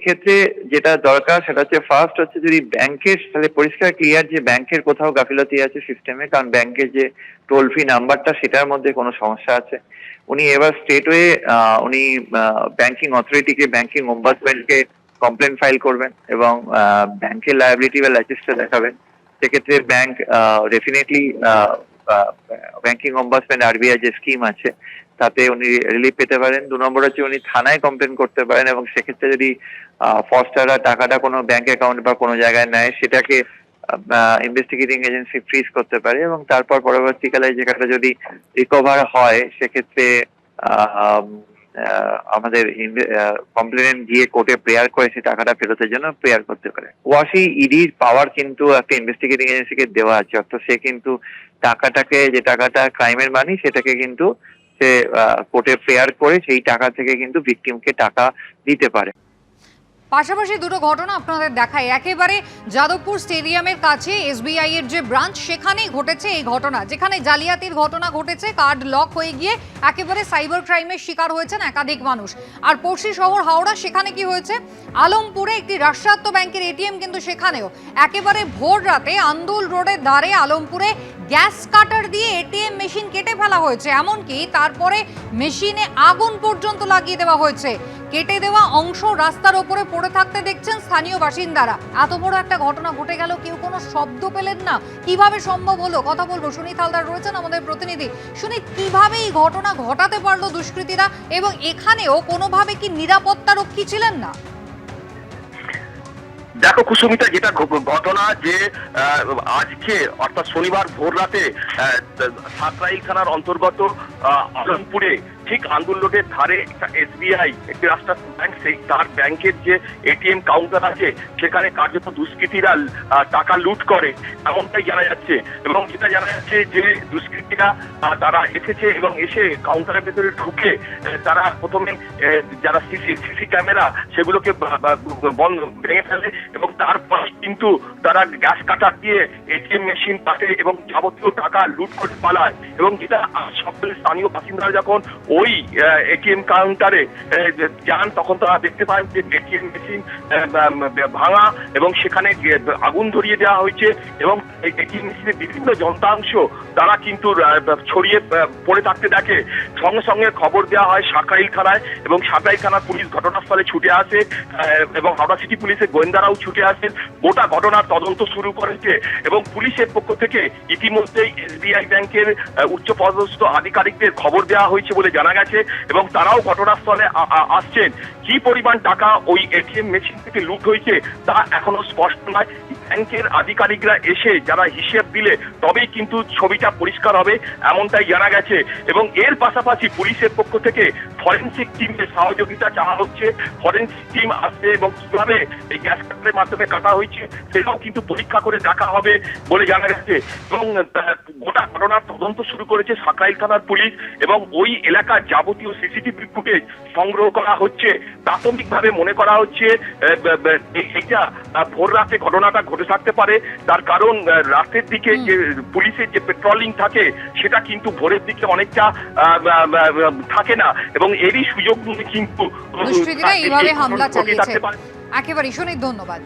ক্ষেত্রে যেটা দরকার সেটা হচ্ছে ফার্স্ট হচ্ছে যদি ব্যাংকের তাহলে পরিষ্কার ক্লিয়ার যে ব্যাংকের কোথাও গাফিলতি আছে সিস্টেমে, কারণ ব্যাংকের যে টোল ফ্রি নাম্বারটা সেটার মধ্যে কোনো সমস্যা আছে। উনি এবার স্টেটওয়ে উনি ব্যাংকিং অথরিটিকে, ব্যাংকিং ওম্বাডসম্যানকে কমপ্লেন ফাইল করবেন এবং ব্যাংকের লায়াবিলিটি বা লাইসেন্সটা দেখাবেন। সেক্ষেত্রে ব্যাংক ডেফিনেটলি ব্যাংকিং ওম্বাডসম্যান আরবিআই যে স্কিম আছে তাতে উনি রিলিফ পেতে পারেন। 2 নম্বর হচ্ছে উনি থানায় কমপ্লেন করতে পারেন এবং সেক্ষেত্রে যদি ফস্টাররা টাকাটা কোনো ব্যাংক অ্যাকাউন্ট বা কোনো জায়গায় নেয় সেটাকে ইনভেস্টিগেটিং এজেন্সি ফ্রিজ করতে পারে এবং তারপর পরবর্তীকালে যেটা যদি রিকভার হয় সেক্ষেত্রে আমাদের কমপ্লেনেন্ট গিয়ে কোর্টে প্রেয়ার করে সেই টাকাটা ফেরতের জন্য প্রেয়ার করতে পারে। ওয়াসি ইডির পাওয়ার কিন্তু একটা ইনভেস্টিগেটিং এজেন্সিকে দেওয়া আছে, অর্থাৎ সে কিন্তু টাকাটাকে, যে টাকাটা ক্রাইমের মানি সেটাকে কিন্তু সে কোর্টে প্রেয়ার করে সেই টাকা থেকে কিন্তু ভিকটিমকে টাকা দিতে পারে। পাশাপাশি দুটো ঘটনা আপনাদের দেখায়। একেবারে যাদবপুর স্টেডিয়ামের কাছে এসবিআই এর যে ব্রাঞ্চ সেখানেই ঘটেছে এই ঘটনা, যেখানে জালিয়াতির ঘটনা ঘটেছে। কার্ড লক হয়ে গিয়ে একেবারে সাইবার ক্রাইমের শিকার হয়েছেন একাধিক মানুষ। আর পড়শি শহর হাওড়া, সেখানে কি হয়েছে, আলমপুরে একটি রাষ্ট্রায়ত্ত ব্যাংকের এটিএম কিন্তু সেখানেও একেবারে ভোর রাতে আন্দুল রোডের ধারে আলমপুরে গ্যাস কাটার দিয়ে এটিএম মেশিন কেটে ফেলা হয়েছে। এমনকি তারপরে মেশিনে আগুন পর্যন্ত লাগিয়ে দেওয়া হয়েছে। কেটে দেওয়া অংশ রাস্তার ওপরে পড়ে থাকতে দেখছেন স্থানীয় বাসিন্দারা। এত বড় একটা ঘটনা ঘটে গেল, কেউ কোনো শব্দ পেলেন না। কিভাবে সম্ভব হলো, কথা বলবো। সুনীত হালদার রয়েছেন আমাদের প্রতিনিধি। সুনীত, কিভাবে এই ঘটনা ঘটাতে পারলো দুষ্কৃতীরা, এবং এখানেও কোনোভাবে কি নিরাপত্তা রক্ষী ছিলেন না? দেখো কুসুমিতা, যেটা ঘটনা যে আজকে অর্থাৎ শনিবার ভোর রাতে সাঁকরাইল থানার অন্তর্গত আলমপুরে ঠিক আন্দুল রোডের ধারে একটা এসবিআই, একটি রাষ্ট্রায়ত্ত ব্যাংক, সেই তার ব্যাংকের যে এটিএম কাউন্টার আছে সেখানে কার্যত দুষ্কৃতীরা টাকা লুট করে এমনটাই জানা যাচ্ছে। এবং যেটা জানা যাচ্ছে যে দুষ্কৃতীরা তারা এসেছে এবং এসে কাউন্টারের ভেতরে ঢুকে তারা প্রথমে যারা সিসি ক্যামেরা সেগুলোকে বন্ধ ভেঙে ফেলে এবং তারপরে কিন্তু তারা গ্যাস কাটার দিয়ে এটিএম মেশিন কাটে এবং যাবতীয় টাকা লুট করে পালায়। এবং যেটা সকলে স্থানীয় বাসিন্দারা যখন ওই এটিএম কাউন্টারে যান তখন তারা দেখতে পান যে এটিএম মেশিন ভাঙা এবং সেখানে আগুন ধরিয়ে দেওয়া হয়েছে এবং এটিএম মেশিনের বিভিন্ন যন্ত্রাংশ তারা কিন্তু ছড়িয়ে পড়ে থাকতে দেখে। সঙ্গে সঙ্গে খবর দেওয়া হয় সাঁকরাইল থানায় এবং সাঁকরাইল থানার পুলিশ ঘটনাস্থলে ছুটে আসে এবং হাওড়া সিটি পুলিশের গোয়েন্দারাও ছুটে আসেন। গোটা ঘটনার তদন্ত শুরু করেছে এবং পুলিশের পক্ষ থেকে ইতিমধ্যেই এসবিআই ব্যাংকের উচ্চপদস্থ আধিকারিকদের খবর দেওয়া হয়েছে বলে জানা গেছে এবং তারাও ঘটনাস্থলে আসছেন। কি পরিমাণ টাকা ওই এটিএম মেশিন থেকে লুট হয়েছে তা এখনো স্পষ্ট নয়। ব্যাংকের আধিকারিকরা এসে যারা হিসেব দিলে তবেই কিন্তু ছবিটা পরিষ্কার হবে এমনটাই জানা গেছে। এবং এর পাশাপাশি পুলিশের পক্ষ থেকে ফরেনসিক টিমের সহযোগিতা চাওয়া হচ্ছে। ফরেনসিক টিম আসবে এবং কিভাবে এই গ্যাস কাটারের মাধ্যমে কাটা হয়েছে সেটাও কিন্তু পরীক্ষা করে দেখা হবে বলে জানা গেছে। এবং গোটা ঘটনার তদন্ত শুরু করেছে সাঁকরাইল থানার পুলিশ এবং ওই এলাকার যাবতীয় সিসিটিভি ফুটেজ সংগ্রহ করা হচ্ছে। প্রাথমিকভাবে মনে করা হচ্ছে এইটা ভোর রাতে ঘটনাটা ঘটে থাকতে পারে, তার কারণ রাতের দিকে যে পুলিশের যে পেট্রোলিং থাকে সেটা কিন্তু ভোরের দিকে অনেকটা থাকে না এবং এরই সুযোগ নিয়ে কিন্তু এইভাবে হামলা চালিয়েছে। একেবারে সুনীত, ধন্যবাদ।